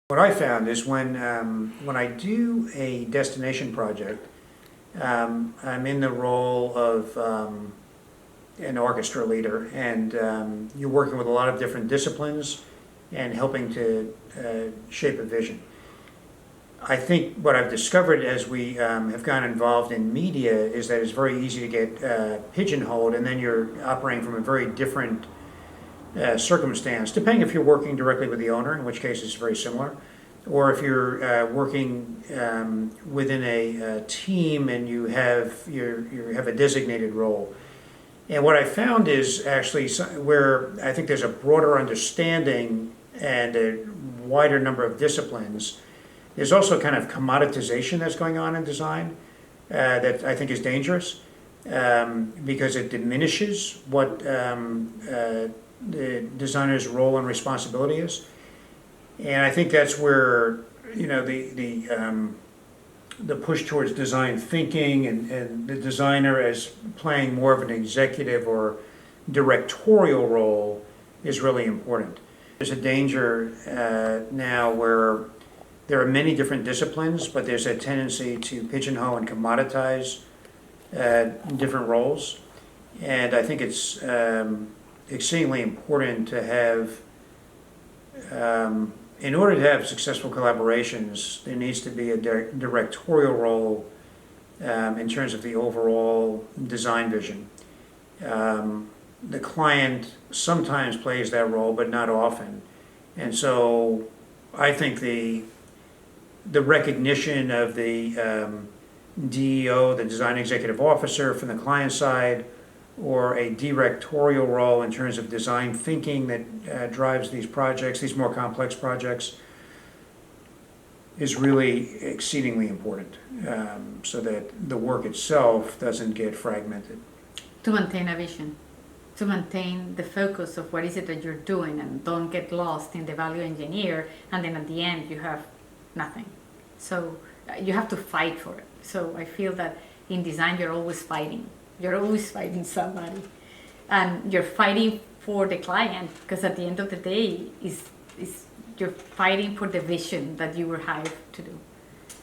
What I found is when I do a destination project, I'm in the role of an orchestra leader, and you're working with a lot of different disciplines and helping to shape a vision. I think what I've discovered as we have gotten involved in media is that it's very easy to get pigeonholed, and then you're operating from a very different circumstance, depending if you're working directly with the owner, in which case it's very similar, or if you're working within a team and you have a designated role. And what I found is actually where I think there's a broader understanding and a wider number of disciplines. There's also kind of commoditization that's going on in design that I think is dangerous because it diminishes what the designer's role and responsibility is. And I think that's where the push towards design thinking and the designer as playing more of an executive or directorial role is really important. There's a danger now where there are many different disciplines, but there's a tendency to pigeonhole and commoditize different roles. And I think it's exceedingly important to have, in order to have successful collaborations, there needs to be a directorial role in terms of the overall design vision. The client sometimes plays that role, but not often. And so I think the recognition of the DEO, the Design Executive Officer from the client side, or a directorial role in terms of design thinking that drives these projects, these more complex projects, is really exceedingly important so that the work itself doesn't get fragmented. To maintain a vision, to maintain the focus of what is it that you're doing, and don't get lost in the value engineer, and then at the end you have nothing. So you have to fight for it. So I feel that in design you're always fighting. You're always fighting somebody, and you're fighting for the client, because at the end of the day, is you're fighting for the vision that you were hired to do.